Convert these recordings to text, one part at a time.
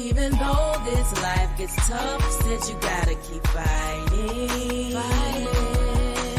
Even though this life gets tough, said you gotta keep fighting.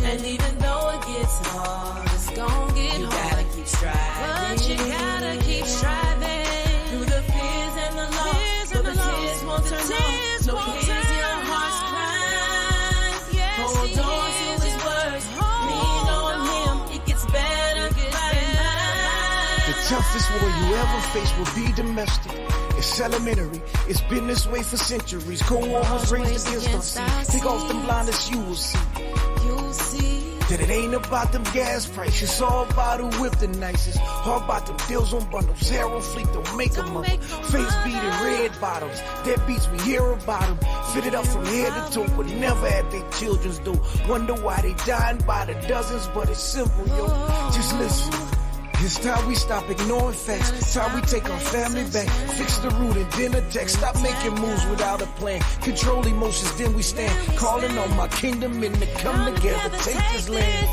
And even though it gets hard, it's gonna get hard. You gotta keep striving. But you gotta keep striving. Through the fears and the loss, so the tears won't turn off. No cares, your heart's crying. Hold on to his words. Lean on him. It gets better by night. The toughest war you ever face will be domestic. It's elementary, it's been this way for centuries. Cold War was raised against our seed. Take off them blinders, you will see. That it ain't about them gas prices, it's all about who whip the nicest. All about them deals on bundles, Arrow Fleet don't make them up. Face beating red bottoms, dead beats we hear about them. Fitted up from head to toe, but never at their children's door. Wonder why they dying by the dozens, but it's simple, yo. Just listen. It's time we stop ignoring facts. It's time we take our family back. Fix the root and then attack. Stop making moves without a plan. Control emotions, then we stand. Calling on my kingdom and to come together. Take this land.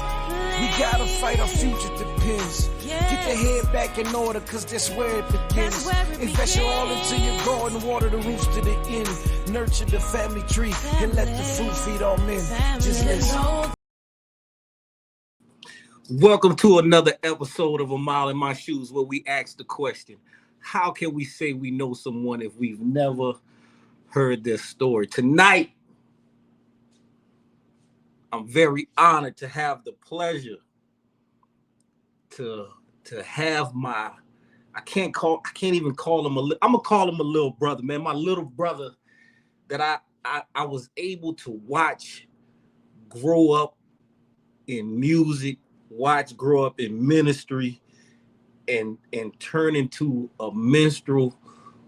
We gotta fight, our future depends. Get the head back in order, cause that's where it begins. Invest your all into your garden, water the roots to the end. Nurture the family tree and let the fruit feed all men. Just listen. Welcome to another episode of A Mile in My Shoes, where we ask the question, how can we say we know someone if we've never heard their story? Tonight, I'm very honored to have the pleasure to have my, I can't even call him I'm gonna call him a little brother, man. My little brother that I was able to watch grow up in music, grow up in ministry, and turn into a minstrel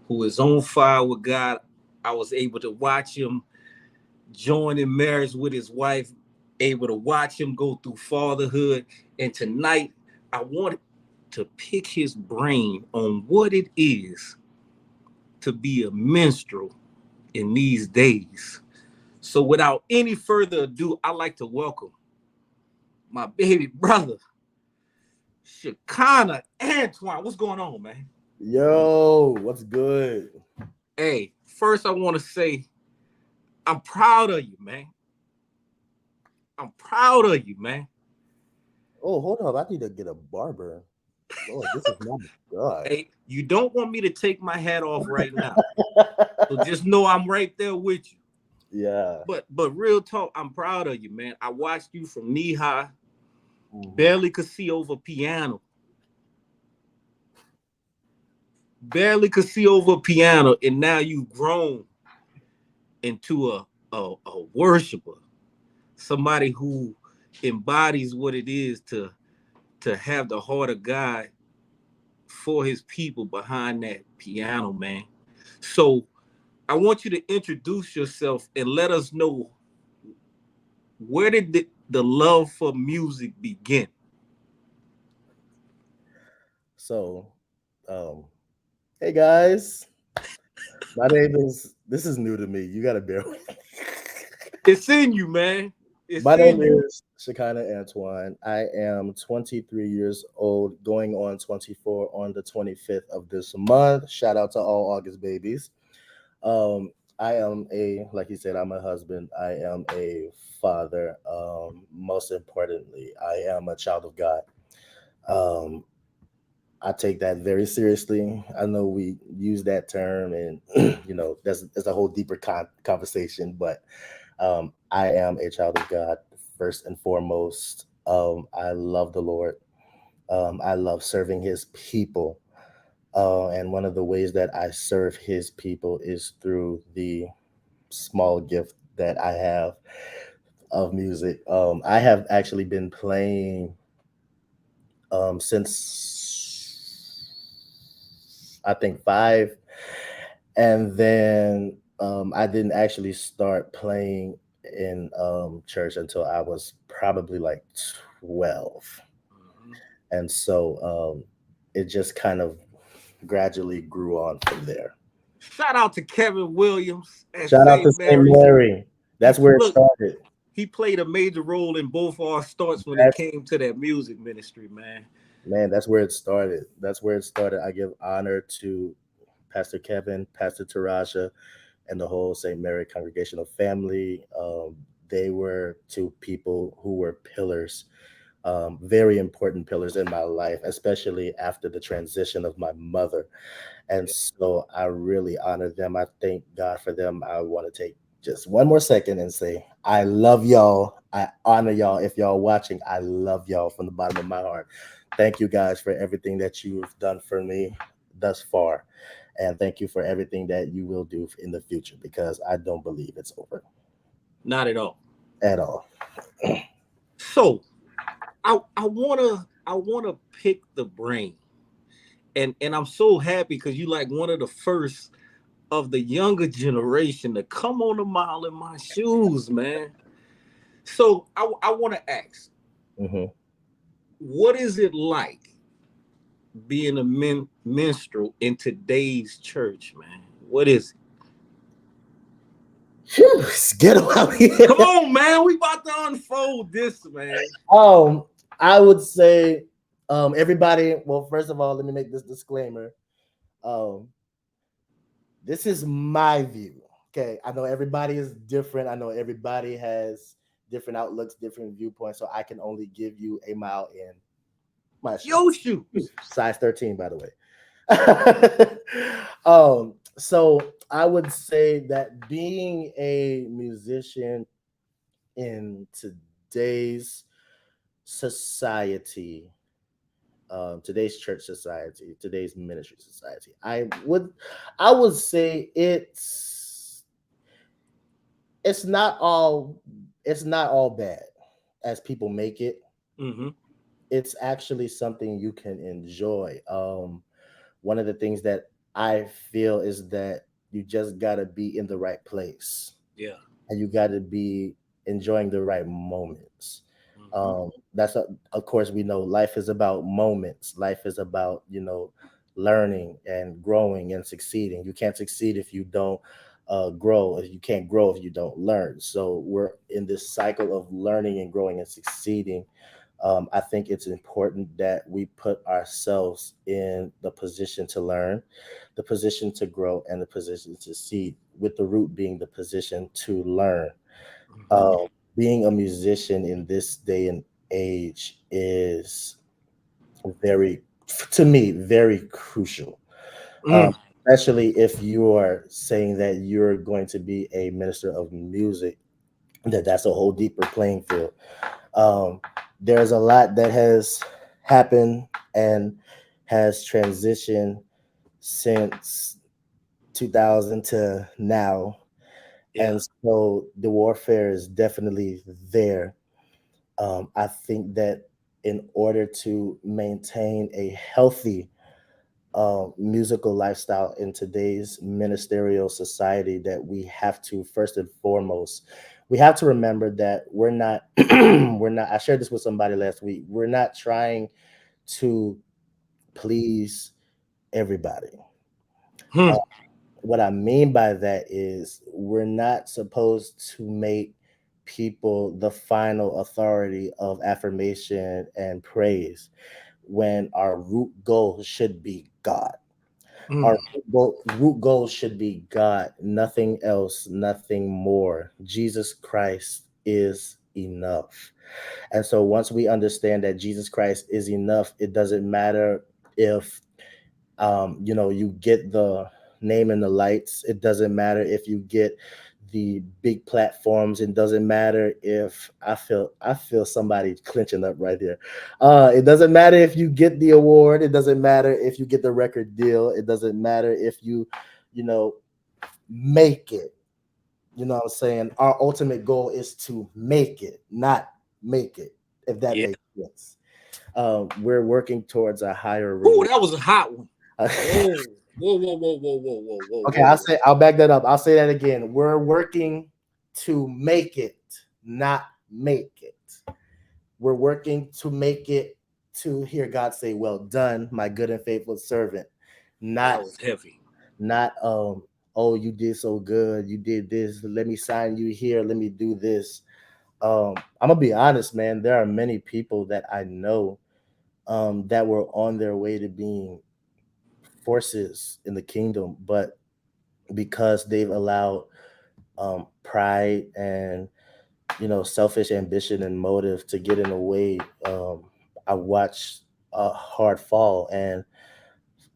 who is on fire with God. I was able to watch him join in marriage with his wife, able to watch him go through fatherhood. And tonight, I wanted to pick his brain on what it is to be a minstrel in these days. So without any further ado, I'd like to welcome my baby brother, Shekinah Antoine. What's going on, man? Yo, what's good? Hey, first I want to say I'm proud of you, man. I'm proud of you, man. Oh, hold on. I need to get a barber. Oh, this is my God. Hey, you don't want me to take my hat off right now. So just know I'm right there with you. Yeah. But real talk, I'm proud of you, man. I watched you from knee high, barely could see over piano. And now you've grown into a worshiper, somebody who embodies what it is to have the heart of God for his people behind that piano, man. So I want you to introduce yourself and let us know, where did the love for music begin? So, hey guys, this is new to me. You gotta bear with me. It's in you, man. My name is Shekinah Antoine. I am 23 years old, going on 24 on the 25th of this month. Shout out to all August babies. I am like you said, I'm a husband. I am a father. Most importantly, I am a child of God. I take that very seriously. I know we use that term, and that's a whole deeper conversation. But I am a child of God first and foremost. I love the Lord. I love serving His people. And one of the ways that I serve His people is through the small gift that I have of music. I have actually been playing since I think 5, and then I didn't actually start playing in church until I was probably like 12, and so it just kind of gradually grew on from there. Shout out to Kevin Williams. Shout out to St. Mary. That's where it started. He played a major role in both our starts when it came to that music ministry, man. Man, that's where it started. I give honor to Pastor Kevin, Pastor Taraja, and the whole St. Mary congregational family. They were two people who were pillars, very important pillars in my life, especially after the transition of my mother. And so I really honor them. I thank God for them. I want to take just one more second and say, I love y'all. I honor y'all. If y'all watching, I love y'all from the bottom of my heart. Thank you guys for everything that you've done for me thus far. And thank you for everything that you will do in the future because I don't believe it's over Not at all. at all. So I wanna pick the brain. And I'm so happy because you like one of the first of the younger generation to come on a mile in my shoes, man. So I want to ask, Mhm. what is it like being a minstrel in today's church, man? What is it? Phew, get out here. Come on, man. We about to unfold this, man. Um, I would say, everybody. Well, first of all, let me make this disclaimer. Um, this is my view. Okay, I know everybody is different. I know everybody has different outlooks, different viewpoints. So I can only give you a mile in my Yo shoes. shoes. Size 13, by the way. So I would say that being a musician in today's society, today's church society, today's ministry society, I would say it's not all it's not all bad as people make it. Mm-hmm. It's actually something you can enjoy. One of the things that I feel is that you just got to be in the right place Yeah. and you got to be enjoying the right moments. Mm-hmm. Of course, we know life is about moments. Life is about, learning and growing and succeeding. You can't succeed if you don't grow. You can't grow if you don't learn. So we're in this cycle of learning and growing and succeeding. I think it's important that we put ourselves in the position to learn, the position to grow, and the position to succeed, with the root being the position to learn. Mm-hmm. Um, Being a musician in this day and age is very, to me, very crucial. Um, Mm. Especially if you are saying that you're going to be a minister of music, that's a whole deeper playing field. Um, there's a lot that has happened and has transitioned since 2000 to now. Yeah. And so the warfare is definitely there. I think that in order to maintain a healthy musical lifestyle in today's ministerial society, that we have to first and foremost, we have to remember that we're not we're not, I shared this with somebody last week, we're not trying to please everybody. Hmm. uh, what I mean by that is we're not supposed to make people the final authority of affirmation and praise, when our root goal should be God. Our Mm. root goal should be God, nothing else, nothing more. Jesus Christ is enough. And so once we understand that Jesus Christ is enough, it doesn't matter if you get the name in the lights. It doesn't matter if you get the big platforms. It doesn't matter if I feel somebody clenching up right there. It doesn't matter if you get the award. It doesn't matter if you get the record deal. It doesn't matter if you know, make it. You know what I'm saying? Our ultimate goal is to make it, not make it, if that Yeah. makes sense. We're working towards a higher Ooh, reward. that was a hot one. Whoa. Whoa, whoa, whoa, whoa, whoa, whoa, whoa, Okay, whoa. I'll back that up. I'll say that again. We're working to make it, not make it. We're working to make it, to hear God say, "Well done, my good and faithful servant." That Not was heavy. not oh, you did so good. You did this. Let me sign you here. Let me do this. I'm gonna be honest, man. There are many people that I know that were on their way to being forces in the kingdom, but because they've allowed pride and selfish ambition and motive to get in the way, I watched a hard fall, and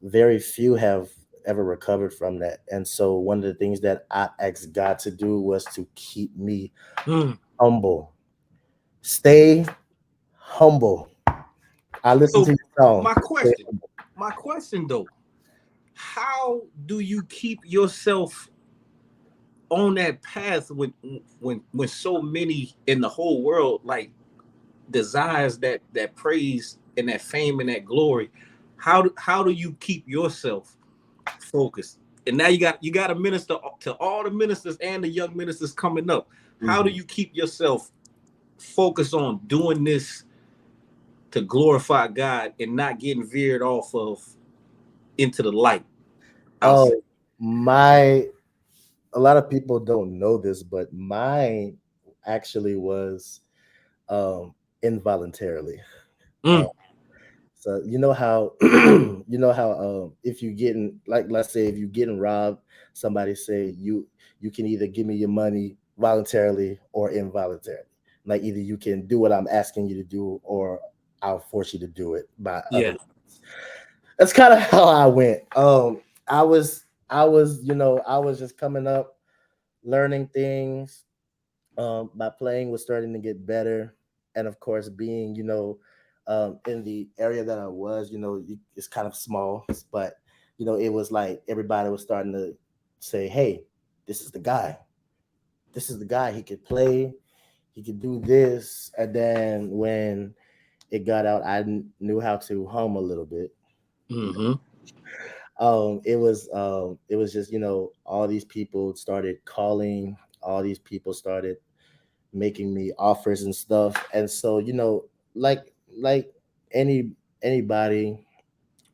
very few have ever recovered from that. And so one of the things that I asked God to do was to keep me Mm. humble. Stay humble. I listen to So your song. my question, my question though, how do you keep yourself on that path when so many in the whole world like desires that praise and that fame and that glory? How do you keep yourself focused? And now you got to minister to all the ministers and the young ministers coming up. How do Mhm. you keep yourself focused on doing this to glorify God and not getting veered off of into the light? I'll say. Oh, my a lot of people don't know this, but mine actually was involuntarily. Uh, Mm, so you know how if you getting, like, let's say if you getting robbed, somebody say you can either give me your money voluntarily or involuntarily. Like, either you can do what I'm asking you to do, or I'll force you to do it by other. yeah. That's kind of how I went. I was just coming up, learning things. My playing was starting to get better, and of course, being in the area that I was, it's kind of small, but it was like everybody was starting to say, "Hey, this is the guy. This is the guy. He could play. He could do this." And then when it got out, I knew how to hum a little bit. Mm-hmm. It was just all these people started calling, all these people started making me offers and stuff. And so like like any anybody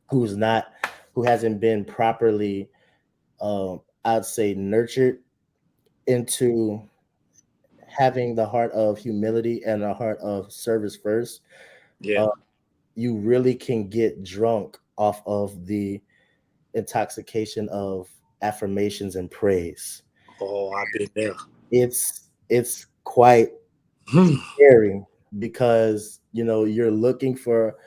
who's not who hasn't been properly, I'd say, nurtured into having the heart of humility and a heart of service first, Yeah. uh, you really can get drunk off of the intoxication of affirmations and praise. Oh, I've been there. It's quite Hmm. scary, because you're looking for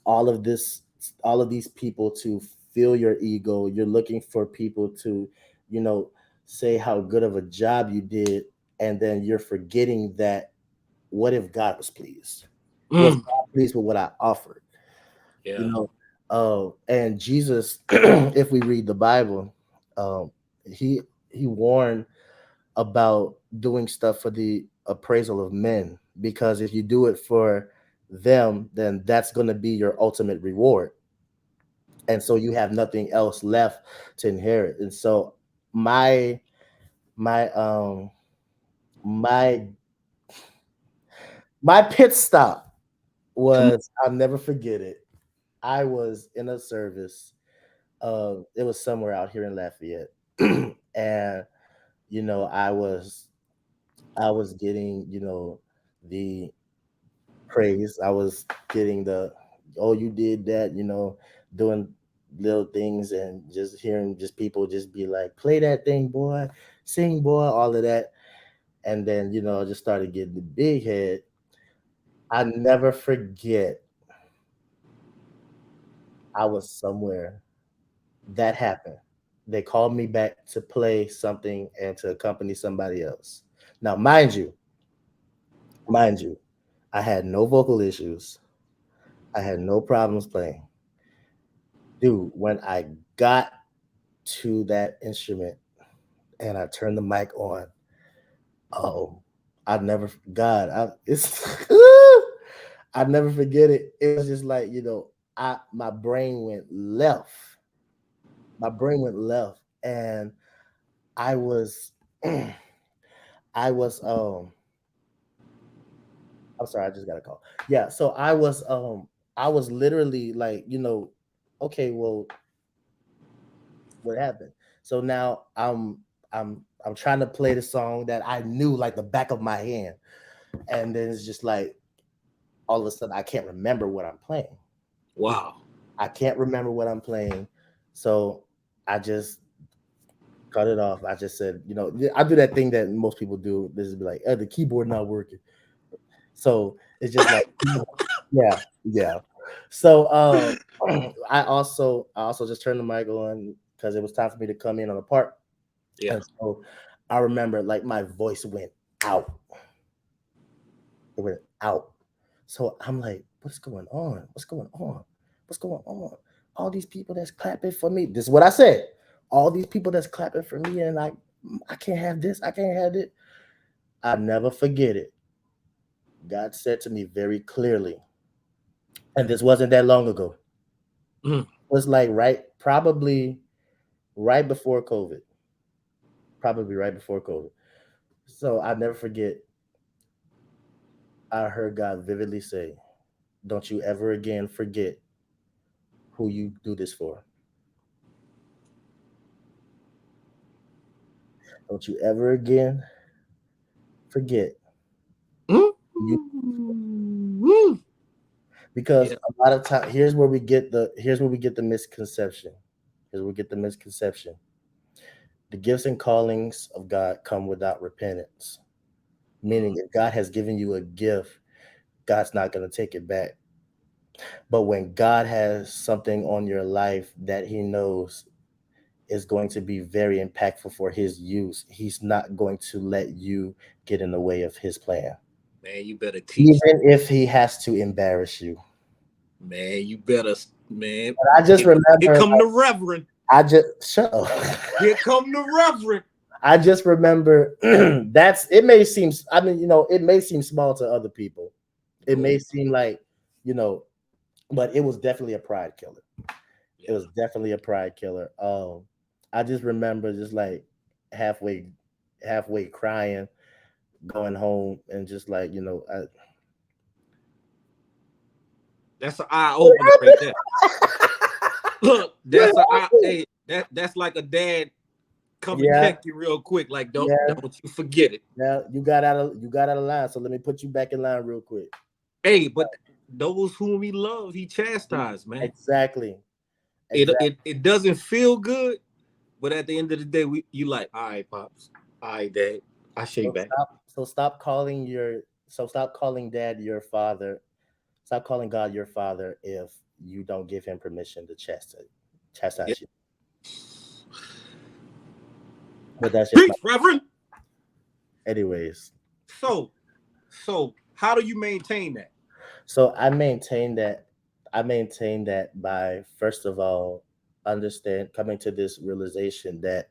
all of this all of these people to fill your ego. You're looking for people to you know say how good of a job you did, and then you're forgetting that, what if God was pleased? Was Mm. God pleased with what I offered? you Yeah. know and Jesus, if we read the Bible, um he warned about doing stuff for the appraisal of men, because if you do it for them, then that's going to be your ultimate reward, and so you have nothing else left to inherit. And so my my my my pit stop Come on. was, I'll never forget it. I was in a service. It was somewhere out here in Lafayette, and I was getting the praise. I was getting the, "Oh, you did that," doing little things, and just hearing just people just be like, "Play that thing, boy, sing, boy," all of that. And then I just started getting the big head. I never forget. I was somewhere that happened. They called me back to play something and to accompany somebody else. Now, mind you, I had no vocal issues. I had no problems playing. Dude, when I got to that instrument and I turned the mic on, oh, I'd never, God, it's, I'd never forget it. It was just like, my brain went left. My brain went left. And I was, I was, I'm sorry, I just got a call. Yeah. So I was literally like, okay, well, what happened? So now I'm trying to play the song that I knew like the back of my hand, and then it's just like all of a sudden I can't remember what I'm playing. Wow. I can't remember what I'm playing. So I just cut it off. I just said, I do that thing that most people do. This is be like, the keyboard not working. So it's just like, yeah, yeah. So I also just turned the mic on because it was time for me to come in on the part. Yeah. And so I remember like my voice went out. It went out. So I'm like, what's going on? What's going on? What's going on? All these people that's clapping for me. This is what I said. All these people that's clapping for me, and I can't have this. I can't have it. I never forget it. God said to me very clearly, and this wasn't that long ago. Mm. It was like probably right before COVID. Probably right before COVID. So I never forget. I heard God vividly say, "Don't you ever again forget who you do this for. Don't you ever again forget Mm. you." Mm. Because Yeah. a lot of time, here's where we get the misconception. Here's where we get the misconception. The gifts and callings of God come without repentance. Meaning, if God has given you a gift, God's not going to take it back. But when God has something on your life that He knows is going to be very impactful for His use, He's not going to let you get in the way of His plan, Man, you better teach. even if He has to embarrass you. Man, you better, man. But I just Here remember, come the reverend. I just shut up. Here come the reverend. I just remember that's it may seem I mean, it may seem small to other people. It Oh, may seem like, you know, but it was definitely a pride killer. It yeah. was definitely a pride killer. I just remember just like halfway halfway crying, going home and just like, That's an eye opener right there. Look, what that's a eye. happened? Hey, that's like a dad come and Yeah, check you real quick. Like, yeah. don't you forget it. Now you got out of line. So let me put you back in line real quick. Hey, but those whom he loved, he chastised, man. Exactly. It Exactly. it, it doesn't feel good, but at the end of the day, you like, all right, pops, all right, dad, I So shake back. stop calling dad your father. Stop calling God your father if you don't give him permission to Yeah. chastise you. But that's just my Preach, reverend. anyways. So, how do you maintain that? So I maintain that by first of all understand coming to this realization that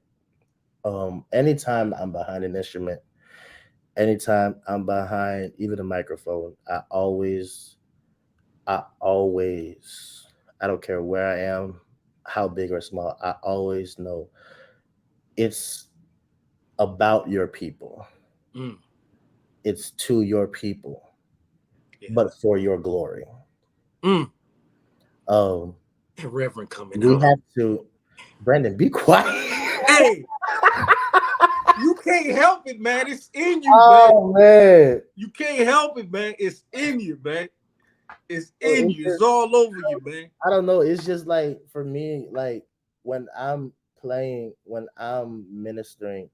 anytime I'm behind an instrument, anytime I'm behind even a microphone, I always, I don't care where I am, how big or small, I always know it's about your people. Mm, It's to your people, yeah. but for your glory. Mm, Um, and reverend coming we out. have to, Brandon, be quiet. Hey, you can't help it, man. It's in you, man. Oh man. You can't help it, man. It's in you, man. It's So in it's you. It's just, all over you, man. I don't know. It's just like for me, like when I'm playing, when I'm ministering,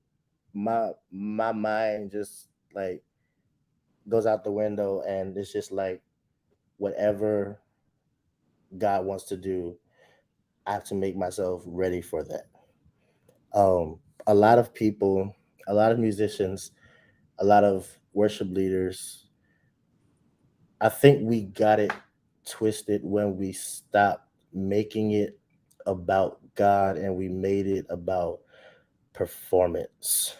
my mind just like goes out the window and it's just like whatever God wants to do, I have to make myself ready for that. Um, a lot of people, a lot of musicians, a lot of worship leaders, I think we got it twisted when we stopped making it about God and we made it about performance.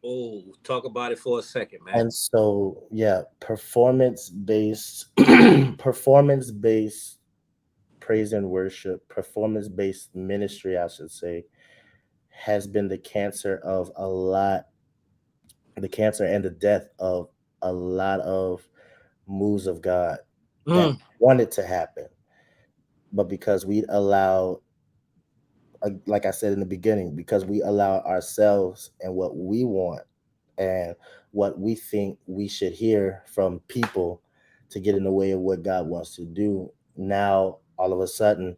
Oh, talk about it for a second, man. And so, yeah, performance based, performance based praise and worship, performance based ministry, I should say, has been the cancer and the death of a lot of moves of God that Mm, wanted to happen. But because we allow, like I said in the beginning, because we allow ourselves and what we want and what we think we should hear from people to get in the way of what God wants to do, now all of a sudden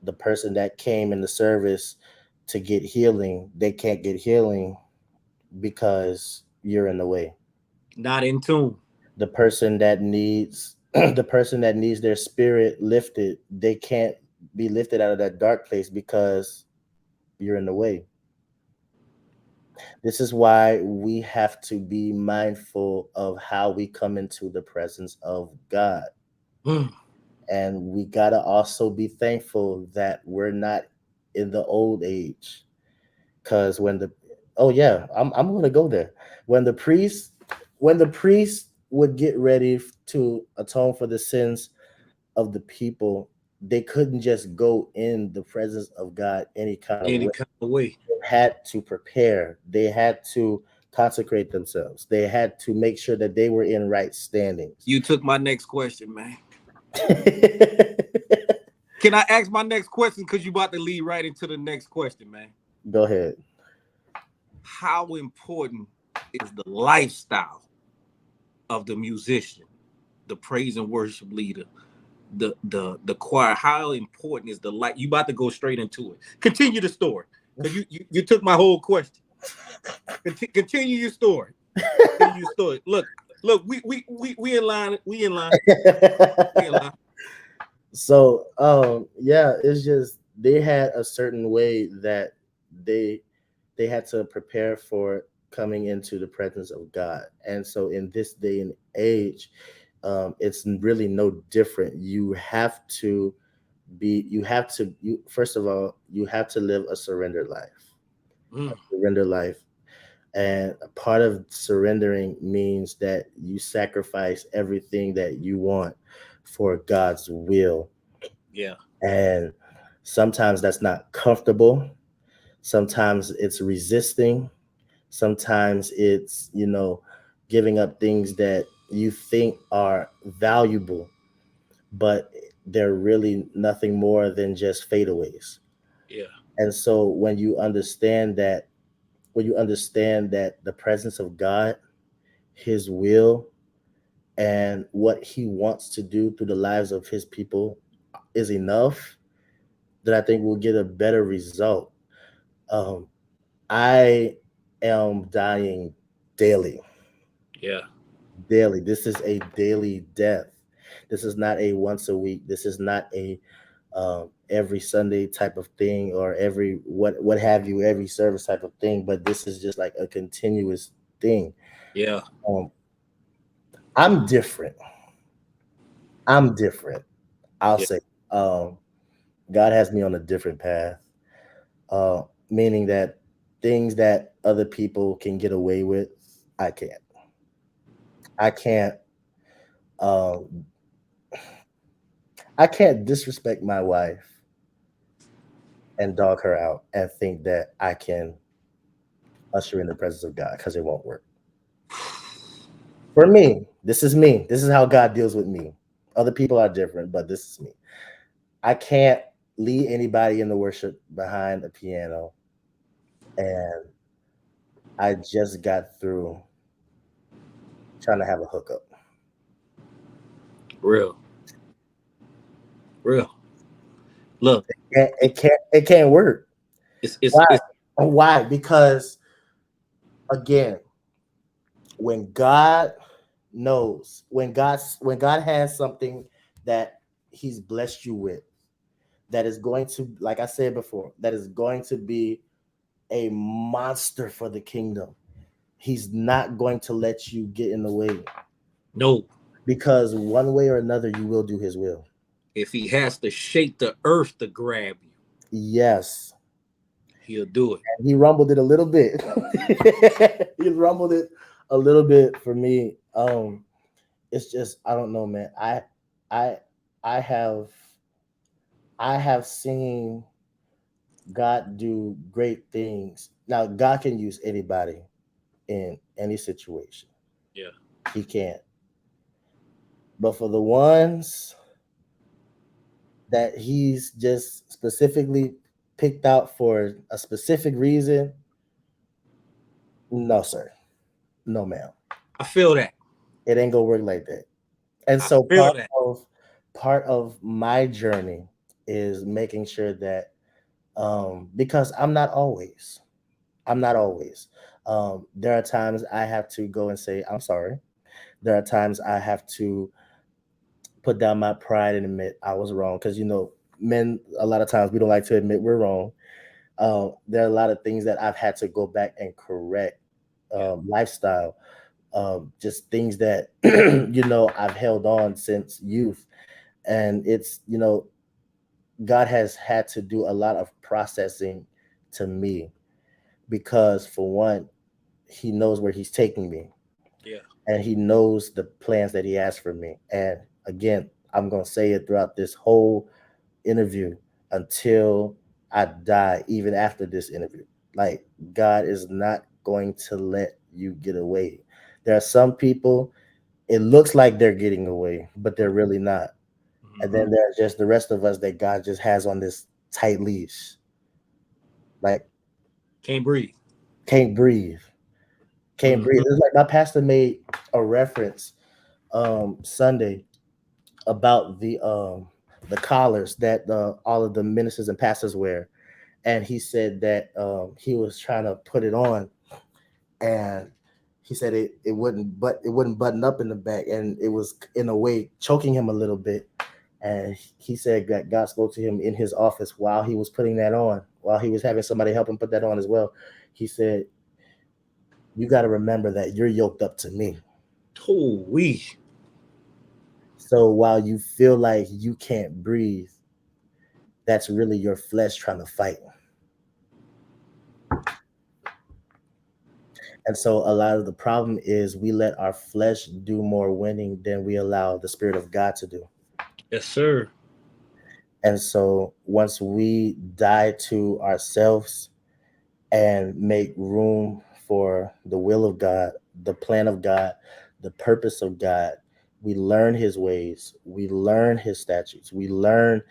The person that came in the service to get healing, they can't get healing because you're in the way. Not in tune. The person that needs the person that needs their spirit lifted, they can't be lifted out of that dark place because you're in the way. This is why we have to be mindful of how we come into the presence of God. Mm. And we got to also be thankful that we're not in the old age. Because when the, oh yeah, I'm going to go there. When the priest, when the priest would get ready to atone for the sins of the people, they couldn't just go in the presence of God any kind of Any way. kind of way. They had to prepare. They had to consecrate themselves. They had to make sure that they were in right standings. You took my next question, man. Can I ask my next question? Because you about to lead right into the next question, man. Go ahead. How important is the lifestyle of the musician, the praise and worship leader, the choir? How important is the light? You about to go straight into it. Continue the story. Because you took my whole question. Continue your story. Continue your story. Look, we in line. We in line. We in line. So yeah, it's just they had a certain way that they they had to prepare for coming into the presence of God. And so in this day and age, it's really no different. You first of all, you have to live a surrendered life. Mm, Surrender life. And a part of surrendering means that you sacrifice everything that you want for God's will. yeah, And sometimes that's not comfortable. Sometimes it's resisting. Sometimes it's, giving up things that you think are valuable, but they're really nothing more than just fadeaways. yeah, And so when you understand that the presence of God, his will, and what he wants to do through the lives of his people is enough, then I think we'll get a better result. Um, I am dying daily, yeah, daily. This is a daily death. This is not a once a week. This is not a every Sunday type of thing, or every what have you, every service type of thing. But this is just like a continuous thing. yeah, Um, I'm different. I'm different. I'll yeah. say. Um, God has me on a different path, uh, meaning that things that other people can get away with, I can't. I can't. Um, I can't disrespect my wife and dog her out and think that I can usher in the presence of God, because it won't work. For me, this is me. This is how God deals with me. Other people are different, but this is me. I can't lead anybody in the worship behind a piano. And I just got through trying to have a hookup. Real, real. Look, It can't work. it's Why? it's Why? Because again, when God when God has something that He's blessed you with, that is going to, like I said before, that is going to be a monster for the kingdom. He's not going to let you get in the way, no. because one way or another you will do His will. If he has to shake the earth to grab you, Yes, he'll do it. he rumbled it a little bit. He rumbled it a little bit for me. It's just, I don't know, man. I I have I have seen God do great things. Now, God can use anybody in any situation. Yeah, He can. But for the ones that He's just specifically picked out for a specific reason, no, sir. No, ma'am. I feel that. It ain't gonna work like that. And I so feel that. of part of my journey is making sure that because I'm not always. There are times I have to go and say I'm sorry. There are times I have to put down my pride and admit I was wrong, because men, a lot of times we don't like to admit we're wrong. There are a lot of things that I've had to go back and correct. Yeah. Lifestyle, just things that I've held on since youth, and it's God has had to do a lot of processing to me, because for one, He knows where He's taking me, Yeah. and He knows the plans that He has for me. And again, I'm gonna say it throughout this whole interview until I die, even after this interview. Like, God is not going to let you get away. There are some people, it looks like they're getting away, but they're really not. And Mm-hmm. then there's just the rest of us that God just has on this tight leash. Like, Can't breathe. can't breathe. Can't breathe. Mm-hmm. It's like my pastor made a reference Sunday about the collars that all of the ministers and pastors wear. And he said that he was trying to put it on, and he said it wouldn't button up in the back, and it was in a way choking him a little bit. And he said that God spoke to him in his office while he was putting that on, while he was having somebody help him put that on as well. He said, "You got to remember that you're yoked up to me. Holy. So while you feel like you can't breathe, that's really your flesh trying to fight." And so a lot of the problem is we let our flesh do more winning than we allow the Spirit of God to do. Yes, sir. And so once we die to ourselves and make room for the will of God, the plan of God, the purpose of God, we learn His ways, we learn His statutes, we learn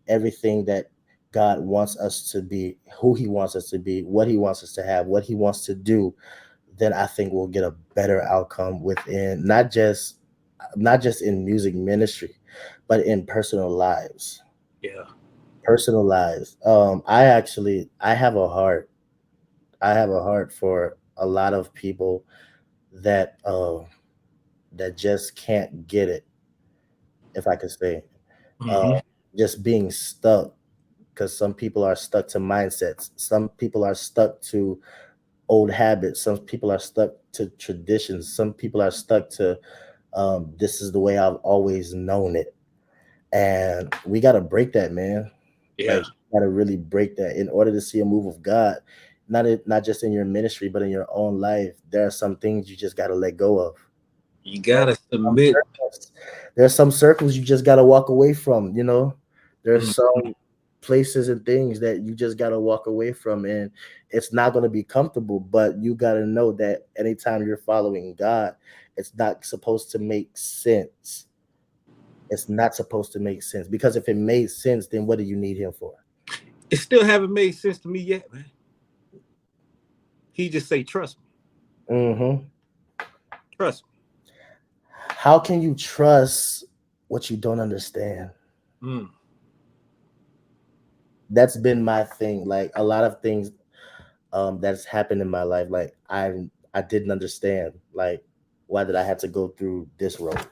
everything that God wants us to be, who He wants us to be, what He wants us to have, what He wants to do. Then I think we'll get a better outcome within not just in music ministry, but in personal lives. Yeah. Personal lives. I have a heart. I have a heart for a lot of people that just can't get it, if I could say. Uh, Mm-hmm. just being stuck, because some people are stuck to mindsets. Some people are stuck to old habits. Some people are stuck to traditions. Some people are stuck to this is the way I've always known it. And we got to break that, man. Yeah. Like, got to really break that in order to see a move of God. Not just in your ministry, but in your own life. There are some things you just got to let go of. You There gotta are some submit. circles, there are some circles you just got to walk away from. There's Mm-hmm. some places and things that you just got to walk away from, and it's not going to be comfortable, but you got to know that anytime you're following God, it's not supposed to make sense. It's not supposed to make sense, because if it made sense, then what do you need Him for? It still haven't made sense to me yet, man. He just say, trust me. Hmm. Trust How can you trust what you don't understand? me. Mm. That's been my thing. Like, a lot of things that's happened in my life, like I didn't understand. Like, why did I have to go through this road?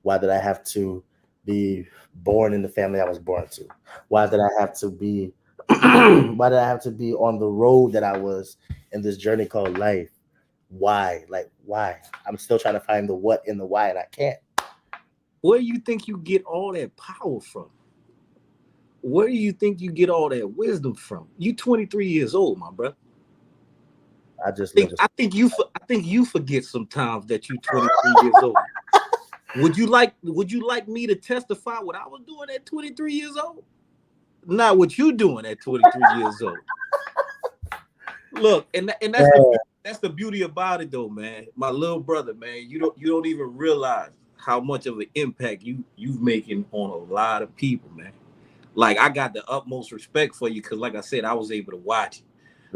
Why did I have to be born in the family I was born to? Why did I have to be why did I have to be on the road that I was in this journey called life? Why? Like, why? I'm still trying to find the what in the why, and I can't. Where do you think you get all that power from? Where do you think you get all that wisdom from? You 23 years old, my brother. I just live a I think you forget sometimes that you 23 years old. Would you like me to testify what I was doing at 23 years old? Not what you doing at 23 years old. Look, and man. that's the beauty about it though, man. My little brother, man, you don't even realize how much of an impact you've making on a lot of people, man. Like, I got the utmost respect for you because, like I said, I was able to watch it.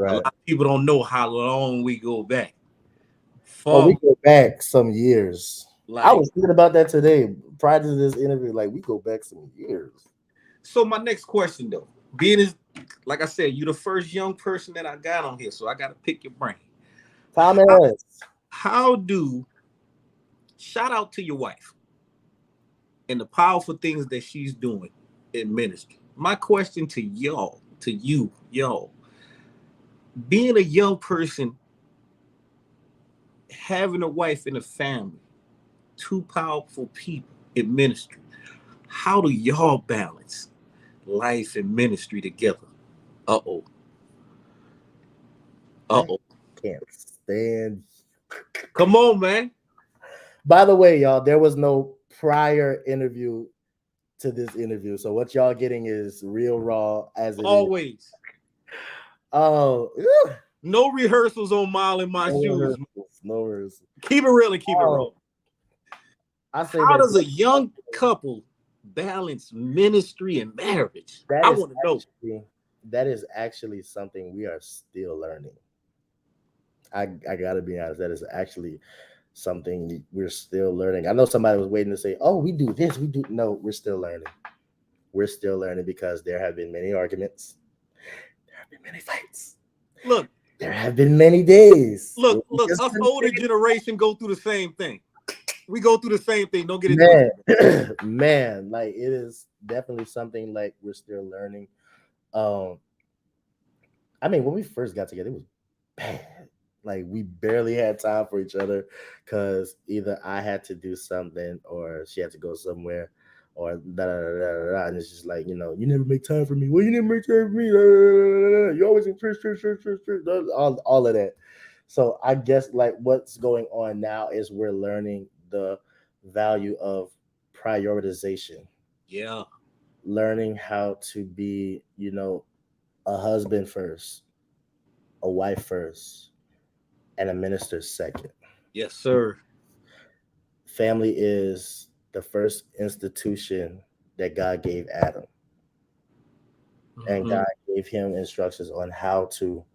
A lot Right. of people don't know how long we go back. Oh, we Far go back some years. I like was thinking about that today prior to this interview. Like, we go back some years. So my next question though, being as like I said, you're the first young person that I got on here, so I got to pick your brain. How, Thomas. how do shout out to your wife and the powerful things that she's doing in ministry. My question to y'all, to you, y'all, being a young person, having a wife and a family, two powerful people in ministry, how do y'all balance life and ministry together? Uh-oh. Uh-oh. Can't stand. Come on, man. By the way, y'all, there was no prior interview to this interview. So what y'all getting is real raw as it Always. is. Oh, no rehearsals on Mile in My no Shoes. Rehearsals, no rehearsals. Keep it real and keep it raw. I say how does a young couple balance ministry and marriage? I want to know. That is actually something we are still learning. I gotta be honest. That is actually something we're still learning. I know somebody was waiting to say, "Oh, we do this, we do." No, we're still learning. We're still learning because there have been many arguments. There have been many fights. Look, there have been many days. Look, us older generation go through the same thing. We go through the same thing. Don't get into it. Man, like it is definitely something like we're still learning. I mean, when we first got together, it was bad. Like we barely had time for each other because either I had to do something or she had to go somewhere or da da da da da. And it's just like, you never make time for me. Well, you never make time for me. You're always in church. All of that. So I guess like what's going on now is we're learning the value of prioritization. Yeah. Learning how to be, a husband first, a wife first, and a minister second. Yes, sir. Family is the first institution that God gave Adam. Mm-hmm. And God gave him instructions on how to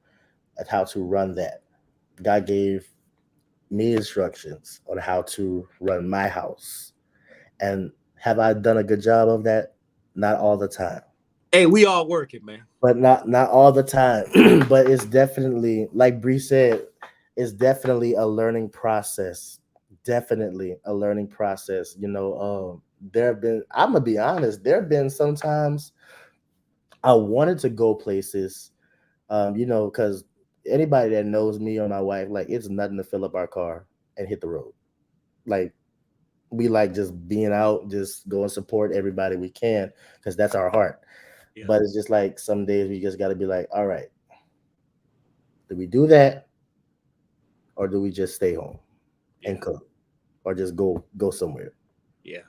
run that. God gave me instructions on how to run my house. And have I done a good job of that? Not all the time. Hey, we all working, man. But not all the time. But it's definitely, like Bree said, it's definitely a learning process. Definitely a learning process. There have been, I'm gonna be honest, there have been sometimes I wanted to go places, because anybody that knows me or my wife, like it's nothing to fill up our car and hit the road. Like we like just being out, just go and support everybody we can because that's our heart. Yeah. But it's just like some days we just got to be like, all right, do we do that or do we just stay home and cook or just go somewhere? Yeah.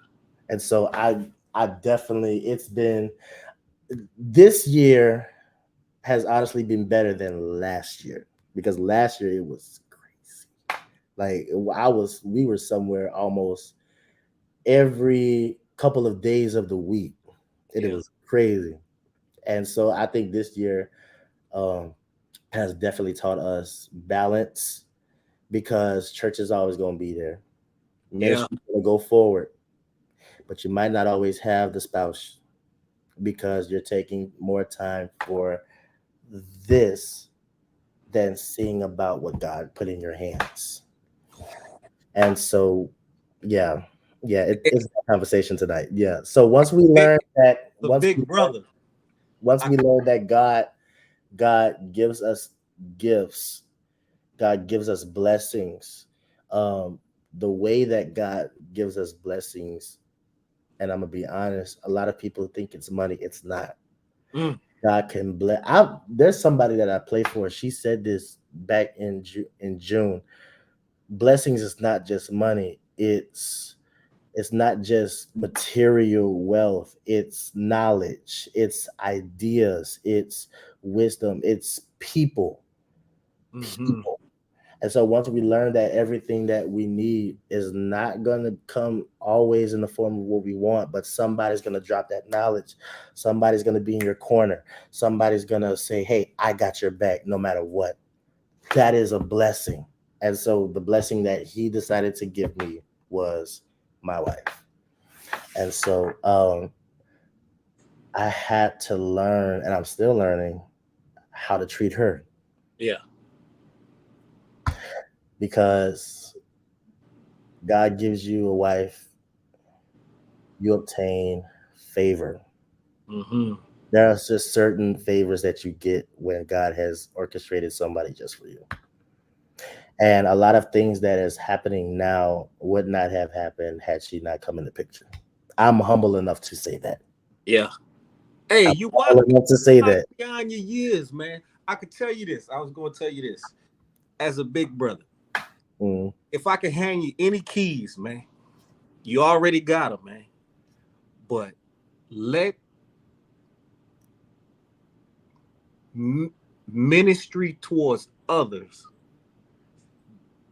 And so I definitely, it's been, this year has honestly been better than last year because last year it was crazy. Like we were somewhere almost every couple of days of the week. It was crazy. And so I think this year has definitely taught us balance because church is always going to be there. Ministry is going to go forward, but you might not always have the spouse because you're taking more time for this than seeing about what God put in your hands. And so, it's a conversation tonight. Yeah. So once we learn that, once we learn that God gives us gifts, God gives us blessings. The way that God gives us blessings, and I'm gonna be honest, a lot of people think it's money. It's not. God can bless. There's somebody that I play for. She said this back in June. Blessings is not just money. It's not just material wealth. It's knowledge. It's ideas. It's wisdom. It's people. People. And so once we learn that everything that we need is not going to come always in the form of what we want, but somebody's going to drop that knowledge. Somebody's going to be in your corner. Somebody's going to say, hey, I got your back no matter what. That is a blessing. And so the blessing that he decided to give me was my wife. And so I had to learn, and I'm still learning how to treat her Yeah. because God gives you a wife, you obtain favor. Mm-hmm. There are just certain favors that you get when God has orchestrated somebody just for you. And a lot of things that is happening now would not have happened had she not come in the picture. I'm humble enough to say that. Yeah. Hey, I'm you humble enough to say wise that. beyond your years, man. I could tell you this. I was going to tell you this as a big brother. Mm, If I could hand you any keys, man, you already got them, man. But let ministry towards others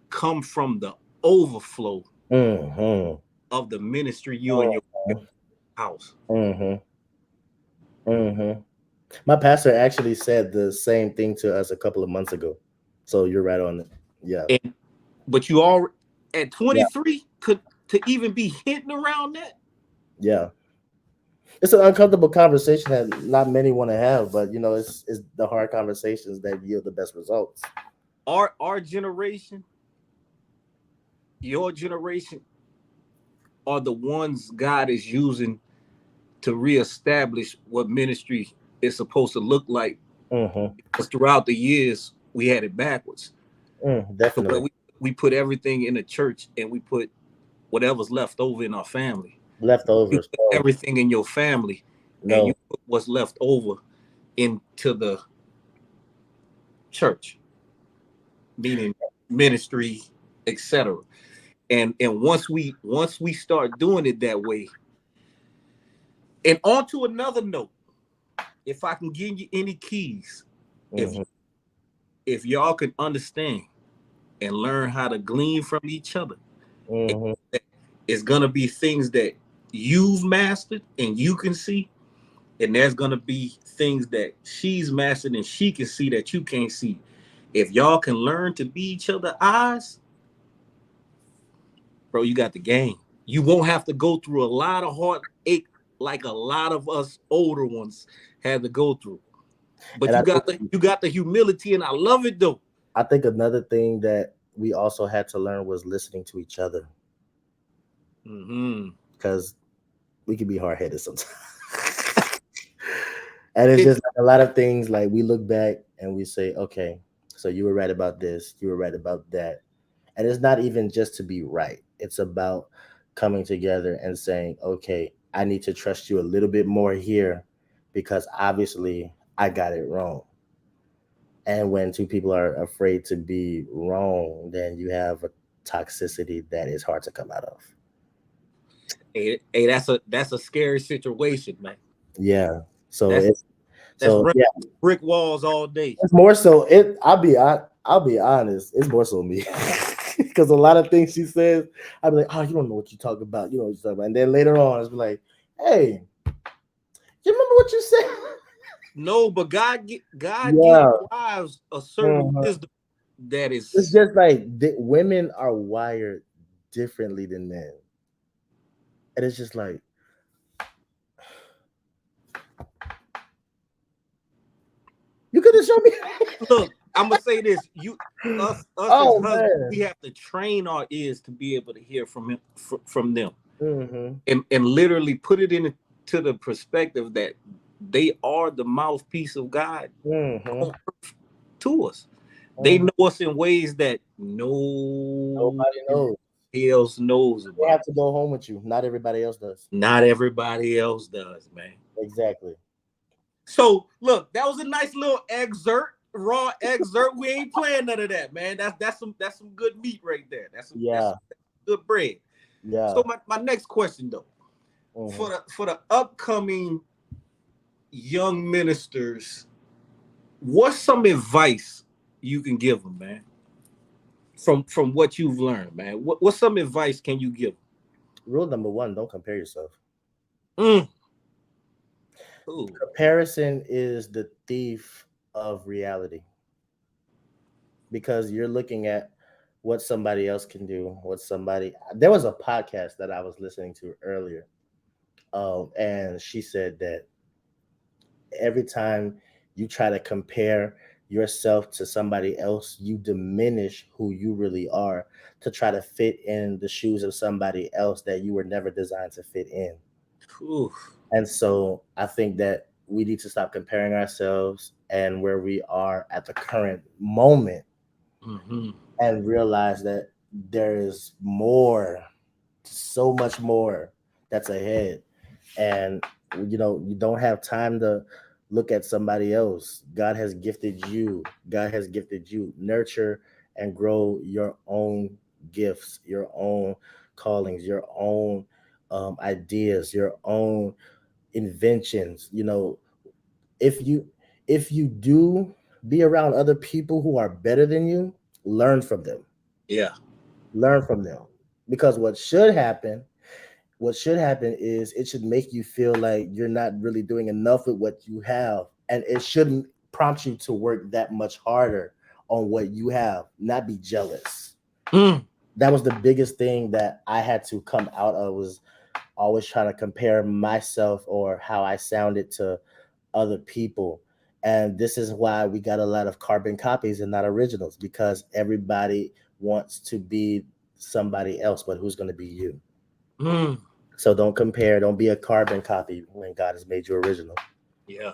come from the overflow mm, of the ministry you and your mm, house. mm, mm. My pastor actually said the same thing to us a couple of months ago. So you're right on it. Yeah. And but you all at Yeah. 23 could to even be hinting around that. Yeah. It's an uncomfortable conversation that not many want to have, but it's the hard conversations that yield the best results. Our generation, your generation, are the ones God is using to reestablish what ministry is supposed to look like. Mm-hmm. Because throughout the years we had it backwards. So Definitely. but we put everything in the church and we put whatever's left over in our family. You Leftovers. put Oh, everything in your family and you no. put what's left over into the church, meaning ministry, etc. And once we start doing it that way, and on to another note, if I can give you any keys, if Mm-hmm. if y'all can understand and learn how to glean from each other, Mm-hmm. it's gonna be things that you've mastered and you can see, and there's gonna be things that she's mastered and she can see that you can't see. If y'all can learn to be each other's eyes, bro, you got the game. You won't have to go through a lot of heartache like a lot of us older ones had to go through. But And you got the humility, and I love it though. I think another thing that we also had to learn was listening to each other Mm-hmm. because we can be hard headed sometimes. And it's It, just like a lot of things like we look back and we say, okay, so you were right about this, you were right about that. And it's not even just to be right. It's about coming together and saying, okay, I need to trust you a little bit more here because obviously I got it wrong. And when two people are afraid to be wrong, then you have a toxicity that is hard to come out of. hey, that's a scary situation, man. Yeah. So That's it's that's so running yeah, brick walls all day. it's more so it I'll be honest, it's more so me. Because a lot of things she says, I'll be like, oh, you don't know what you talk about. You know what you're talking about. And then later on, it's like, hey, you remember what you said? No, but God gives Yeah. wives a certain Mhm. wisdom that It's is. just like women are wired differently than men. And it's just like, you could have shown me. Look, I'm gonna say this: us as Oh husbands, we man. have to train our ears to be able to hear from them, Mm-hmm. and literally put it into the perspective that they are the mouthpiece of God Mm-hmm. on earth to us. They Mm-hmm. know us in ways that nobody Nobody knows. else knows They about. have to go home with you. Not everybody else does. Not everybody else does, man. Exactly. So look, that was a nice little excerpt, raw excerpt. We ain't playing none of that, man. That's some good meat right there. That's Yeah. some good bread. Yeah. So my next question though, Mm-hmm. for the upcoming young ministers, what's some advice you can give them, man? From what you've learned, man. What's some advice can you give Rule number one: don't compare yourself. them? Ooh. Comparison is the thief of reality because you're looking at what somebody else can do. There was a podcast that I was listening to earlier, and she said that every time you try to compare yourself to somebody else, you diminish who you really are to try to fit in the shoes of somebody else that you were never designed to fit in. Whew. And so I think that we need to stop comparing ourselves and where we are at the current moment Mm-hmm. and realize that there is more, so much more that's ahead. And you don't have time to look at somebody else. God has gifted you. God has gifted you. Nurture and grow your own gifts, your own callings, your own ideas, your own inventions. If you if you do be around other people who are better than you, learn from them. Yeah. Learn from them. Because what should happen is it should make you feel like you're not really doing enough with what you have, and it shouldn't prompt you to work that much harder on what you have, not be jealous. Mm. That was the biggest thing that I had to come out of, was always trying to compare myself or how I sounded to other people. And this is why we got a lot of carbon copies and not originals, because everybody wants to be somebody else, but who's going to be you? Mm. So don't compare. Don't be a carbon copy when God has made you original. Yeah.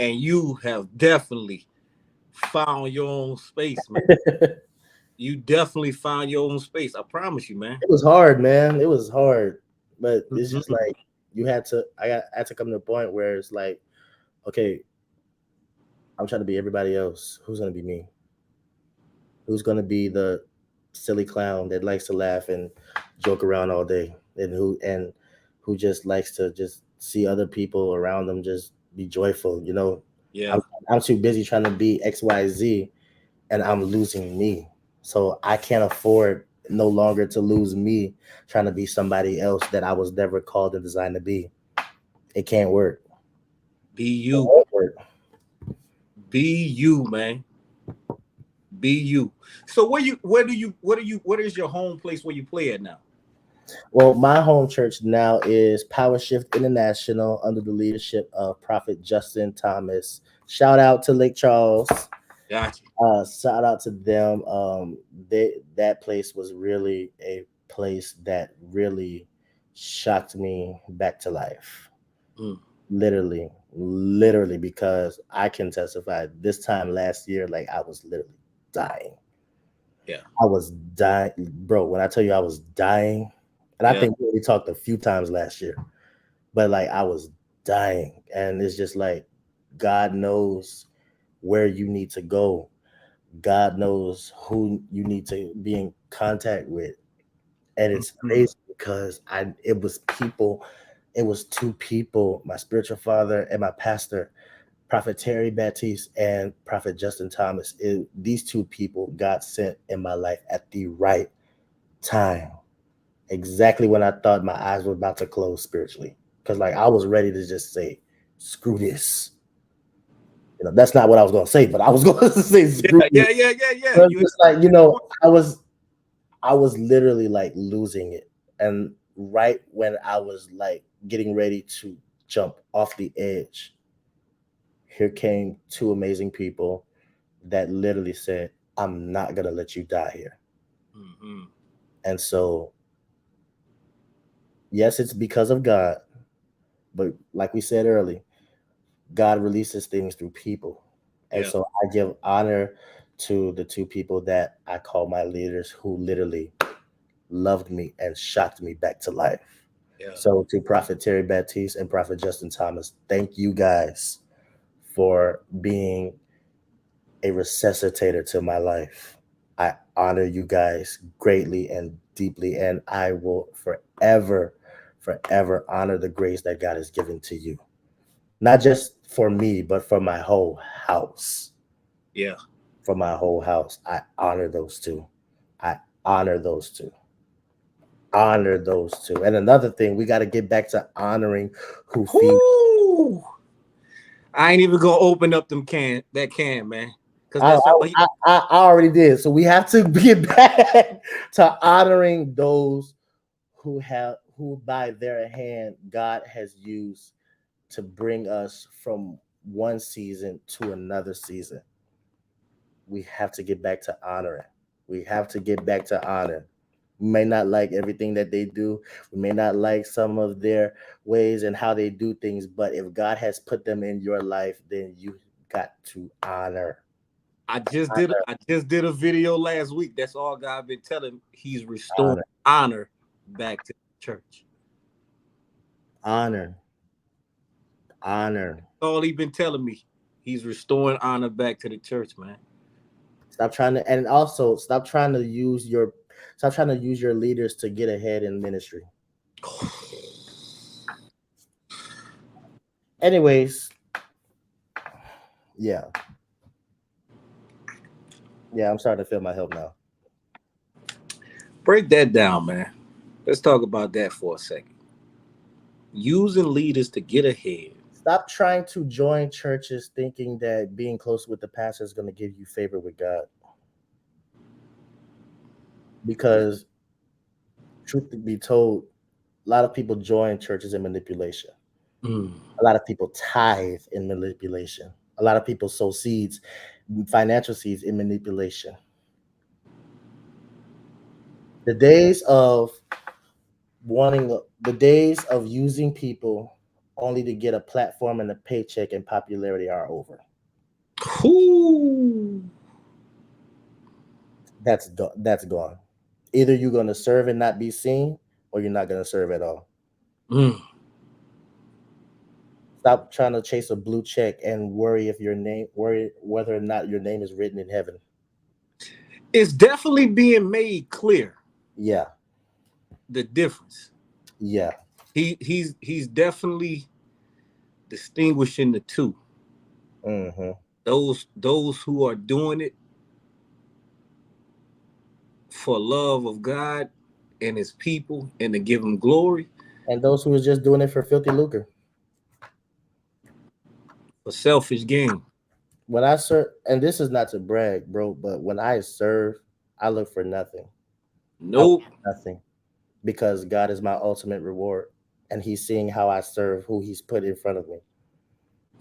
And you have definitely found your own space, man. It You definitely found your own space. I promise you, man. was hard, man. It was hard, but it's just Mhm. like you had to. I had to come to a point where it's like, okay, I'm trying to be everybody else. Who's gonna be me? Who's gonna be the silly clown that likes to laugh and joke around all day, and who just likes to just see other people around them just be joyful. Yeah. I'm I'm too busy trying to be XYZ, and I'm losing me. So I can't afford no longer to lose me trying to be somebody else that I was never called and designed to be. It can't work. Be It you. won't work. Be you, man. Be you. So what is your home place where you play at now? Well, my home church now is Power Shift International under the leadership of Prophet Justin Thomas. Shout out to Lake Charles. Gotcha. Shout out to them. That place was really a place that really shocked me back to life. Mm. Literally, because I can testify this time last year, like I was literally dying. Yeah. I was dying, bro. When I tell you I was dying, and I Yeah. think we talked a few times last year, but like I was dying, and it's just like God knows where you need to go. God knows who you need to be in contact with, and it's Mhm. crazy because it was two people, my spiritual father and my pastor, Prophet Terry Baptiste and Prophet Justin Thomas. These two people God sent in my life at the right time, exactly when I thought my eyes were about to close spiritually. Because like I was ready to just say, "Screw this." That's not what I was going to say, but I was going to say, "Screw Yeah, this." yeah, yeah, yeah, yeah. But You just like I was literally like losing it, and right when I was like getting ready to jump off the edge, here came two amazing people that literally said, "I'm not gonna let you die here." Mhm. And so, yes, it's because of God, but like we said earlier, God releases things through people. And Yeah. so I give honor to the two people that I call my leaders, who literally loved me and shocked me back to life. Yeah. So to Prophet Terry Baptiste and Prophet Justin Thomas, thank you guys for being a resuscitator to my life. I honor you guys greatly and deeply, and I will forever, forever honor the grace that God has given to you. Not just for me, but for my whole house. Yeah. For my whole house. I honor those two. I honor those two. Honor those two. And another thing, we got to get back to honoring who feeds. Whoo! I ain't even gonna open up that can, man. Cause I, that's all I already did. So we have to get back to honoring those who by their hand God has used to bring us from one season to another season. We have to get back to honoring. We have to get back to honor. We may not like everything that they do. We may not like some of their ways and how they do things, but if God has put them in your life, then you got to honor. I just did a video last week. That's all God been telling me. He's restoring honor back to the church. Honor. That's all he been telling me. He's restoring honor back to the church, man. Stop trying to use your leaders to get ahead in ministry. Anyways, yeah, I'm starting to feel my help now. Break that down, man. Let's talk about that for a second. Using leaders to get ahead. Stop trying to join churches thinking that being close with the pastor is going to give you favor with God. Because, truth to be told, a lot of people join churches in manipulation. A lot of people tithe in manipulation. A lot of people sow seeds, financial seeds in manipulation. The days of using people only to get a platform and a paycheck and popularity are over. Ooh. That's gone. Either you're going to serve and not be seen, or you're not going to serve at all. Stop trying to chase a blue check and worry whether or not your name is written in heaven. It's definitely being made clear. Yeah. The difference. Yeah. He's definitely distinguishing the two. Mm-hmm. Those who are doing it for love of God and his people and to give him glory. And those who are just doing it for filthy lucre. For selfish gain. When I serve, and this is not to brag, bro, but when I serve, I look for nothing. Nope. Nothing. Because God is my ultimate reward. And he's seeing how I serve who he's put in front of me.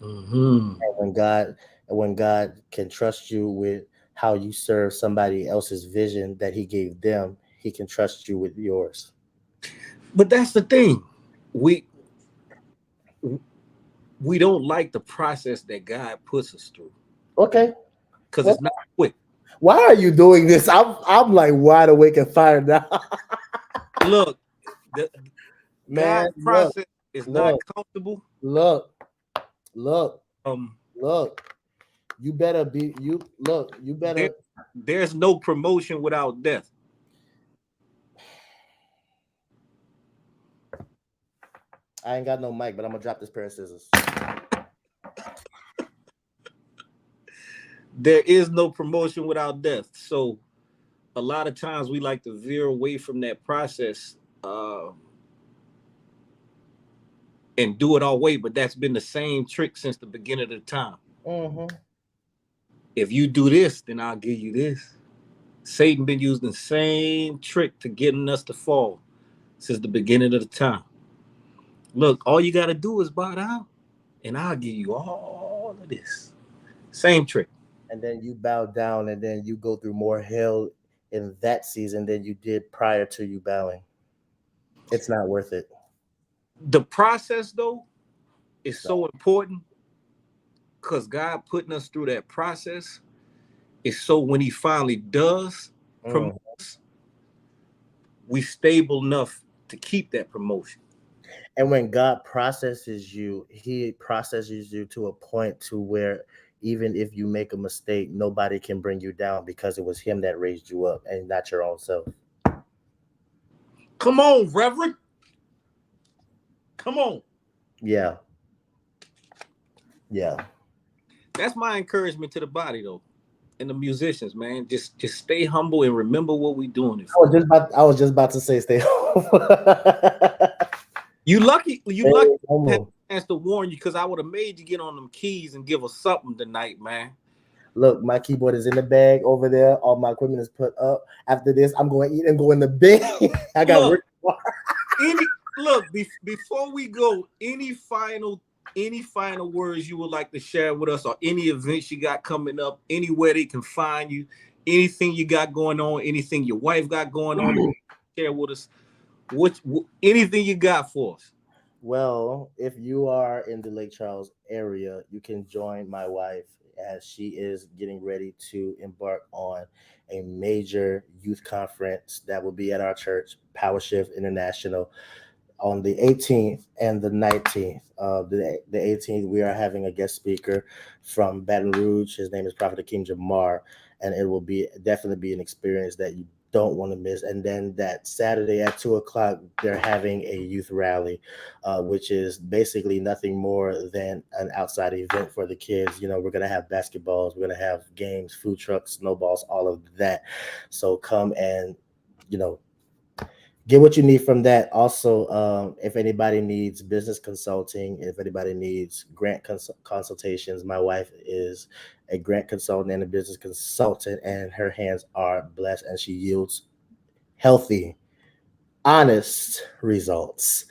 Mm-hmm. And when God can trust you with how you serve somebody else's vision that he gave them, he can trust you with yours. But that's the thing. We don't like the process that God puts us through. Okay. Because it's not quick. Why are you doing this? I'm like wide awake and fired now. Look, the man, God process is not comfortable. Look. You better. There's no promotion without death. I ain't got no mic, but I'm gonna drop this pair of scissors. There is no promotion without death. So a lot of times we like to veer away from that process and do it our way, but that's been the same trick since the beginning of the time. Mm-hmm. If you do this, then I'll give you this. Satan been using the same trick to getting us to fall since the beginning of the time. Look, all you got to do is bow down, and I'll give you all of this. Same trick. And then you bow down, and then you go through more hell in that season than you did prior to you bowing. It's not worth it. The process, though, is so important because God putting us through that process is so when he finally does promote us, we stable enough to keep that promotion. And when God processes you, he processes you to a point to where even if you make a mistake, nobody can bring you down because it was him that raised you up and not your own self. Come on, Reverend. Come on. Yeah. That's my encouragement to the body, though, and the musicians, man. Just stay humble and remember what we're doing it for. I was just about to say stay humble. You lucky to have a chance to warn you, because I would have made you get on them keys and give us something tonight, man. Look, my keyboard is in the bag over there. All my equipment is put up. After this, I'm going to eat and go in the bed. I got Look, before we go, any final any final words you would like to share with us, or any events you got coming up, anywhere they can find you, anything you got going on, anything your wife got going on, share with us. Anything you got for us? Well, if you are in the Lake Charles area, you can join my wife as she is getting ready to embark on a major youth conference that will be at our church, Power Shift International, on the 18th and the 19th. The 18th, we are having a guest speaker from Baton Rouge. His name is Prophet Akeem Jamar, and it will be definitely be an experience that you don't want to miss. And then that Saturday at 2 o'clock, they're having a youth rally, which is basically nothing more than an outside event for the kids. You know, we're gonna have basketballs, we're gonna have games, food trucks, snowballs, all of that. So come and you know get what you need from that. Also, if anybody needs business consulting, if anybody needs consultations, my wife is a grant consultant and a business consultant, and her hands are blessed, and she yields healthy, honest results.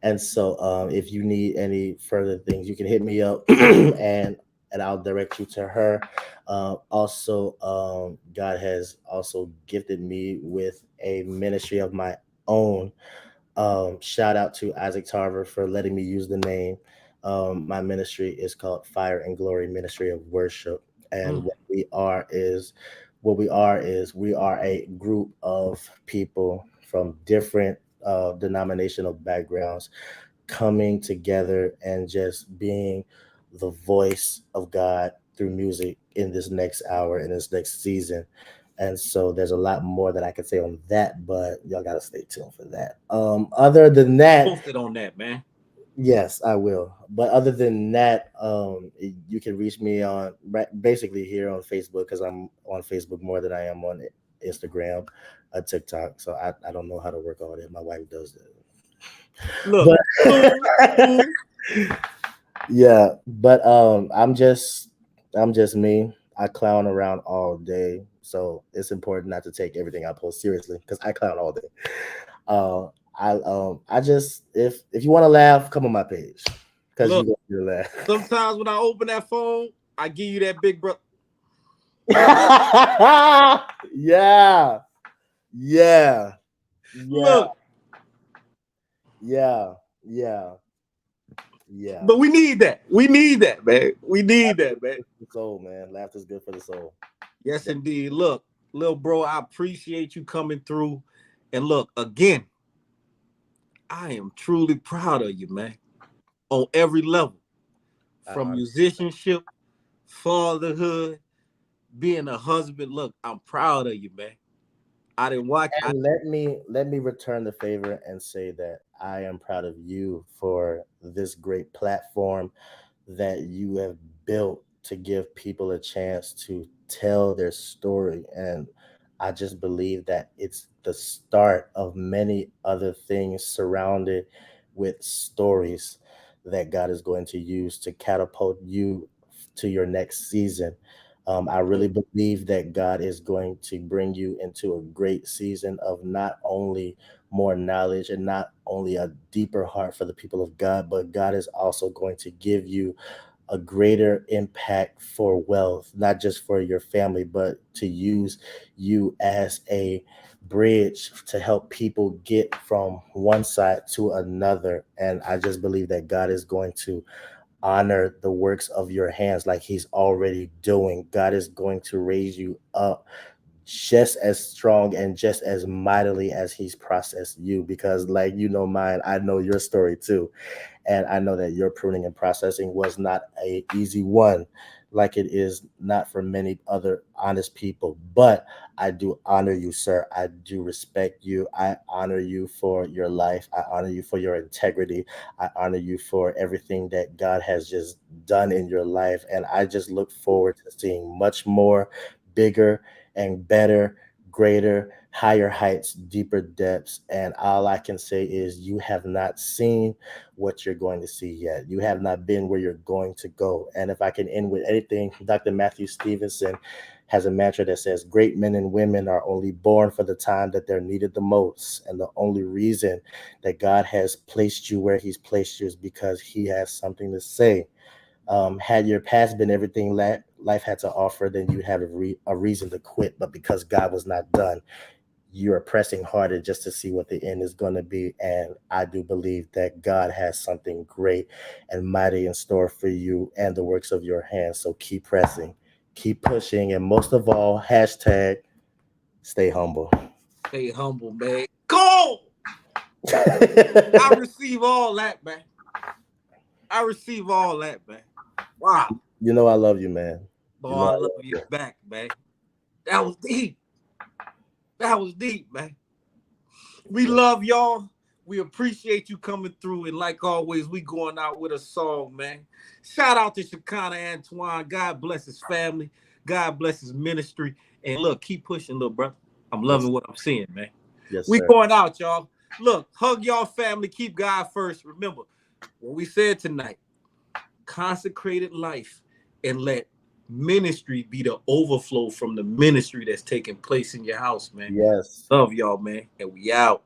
And so, if you need any further things, you can hit me up, and I'll direct you to her. Also, God has also gifted me with a ministry of my own. Shout out to Isaac Tarver for letting me use the name. My ministry is called Fire and Glory Ministry of Worship, and Mm. what we are is we are a group of people from different denominational backgrounds coming together and just being the voice of God through music in this next hour, in this next season. And so there's a lot more that I could say on that, but y'all gotta stay tuned for that. Other than that, Posted on that, man. yes, I will. But other than that, you can reach me on basically here on Facebook because I'm on Facebook more than I am on Instagram, TikTok. So I don't know how to work all that. My wife does that. Look, cool, But cool. yeah, but I'm just me. I clown around all day, so it's important not to take everything I post seriously because I clown all day. Uh, I just if you want to laugh, come on my page because you Look, gonna get a laugh. sometimes when I open that phone, I give you that big brother. Yeah, yeah, yeah, Look, yeah, yeah, yeah. but we need that. We need that, man. We need that, man. Good for the soul, man. Laughter's good for the soul. Yes, indeed. Look, little bro, I appreciate you coming through. And look, again, I am truly proud of you, man, on every level, I from honor. musicianship, fatherhood, being a husband. Look, I'm proud of you, man. I didn't watch. And let me return the favor and say that I am proud of you for this great platform that you have built to give people a chance to tell their story. And I just believe that it's the start of many other things surrounded with stories that God is going to use to catapult you to your next season. I really believe that God is going to bring you into a great season of not only more knowledge and not only a deeper heart for the people of God, but God is also going to give you a greater impact for wealth, not just for your family, but to use you as a bridge to help people get from one side to another. And I just believe that God is going to honor the works of your hands like he's already doing. God is going to raise you up just as strong and just as mightily as he's processed you because like mine, I know your story too, and I know that your pruning and processing was not a easy one, like it is not for many other honest people. But I do honor you, sir. I do respect you. I honor you for your life. I honor you for your integrity. I honor you for everything that God has just done in your life. And I just look forward to seeing much more, bigger, and better greater, higher heights, deeper depths. And all I can say is you have not seen what you're going to see yet. You have not been where you're going to go. And if I can end with anything, Dr. Matthew Stevenson has a mantra that says, great men and women are only born for the time that they're needed the most. And the only reason that God has placed you where he's placed you is because he has something to say. Had your past been everything life had to offer, then you'd have a reason to quit. But because God was not done, you're pressing harder just to see what the end is going to be. And I do believe that God has something great and mighty in store for you and the works of your hands. So keep pressing, keep pushing, and most of all, hashtag stay humble. Stay humble, man. Go! I receive all that, man. I receive all that, man. Wow. You know I love you, man. Boy, I love you back, man. That was deep. That was deep, man. We love y'all. We appreciate you coming through. And like always, we going out with a song, man. Shout out to Shekinah Antoine. God bless his family. God bless his ministry. And look, keep pushing, little brother. I'm loving what I'm seeing, man. Yes, we sir. Going out, y'all. Look, hug y'all family. Keep God first. Remember what we said tonight. Consecrated life and let ministry be the overflow from the ministry that's taking place in your house, man. Yes. Love y'all, man. And we out.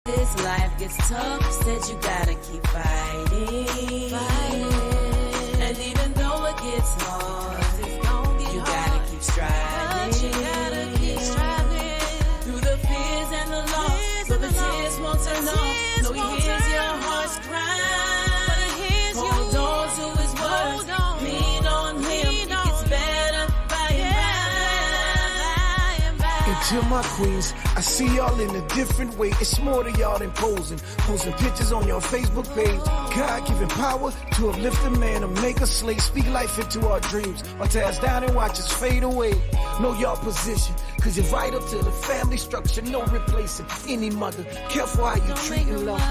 This life gets tough, said you gotta keep fighting. And even though it gets hard, you gotta keep striving. Through the fears and the loss, so the tears won't turn off. No, he hears your heart's cry. Hold on to his words, lean on him. It gets better by and by. And to my queens, I see y'all in a different way. It's more to y'all than posing pictures on your Facebook page. God giving power to uplift a man, to make a slave, speak life into our dreams, or tear us down and watch us fade away. Know your position, cause you're vital to the family structure. No replacing any mother. Careful how you treating love.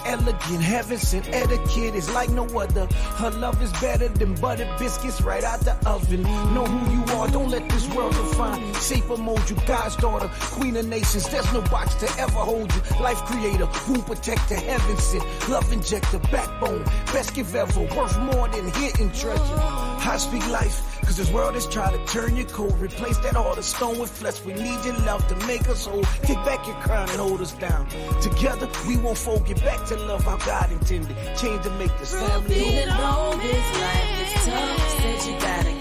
Elegant, heaven sent etiquette is like no other. Her love is better than buttered biscuits right out the oven. Know who you are, don't let this world define. Shape or mold you, God's daughter, queen of nations. There's no box to ever hold you. Life creator, womb protector, heaven sent, love injector, backbone, best gift ever, worth more than hidden treasure. I speak life, cause this world is trying to turn you cold. Replace that heart of stone with flesh. We need your love to make us whole. Take back your crown and hold us down. Together, we won't fold. Get back to love how God intended. Change to make this family. Even though this life is tough, said you gotta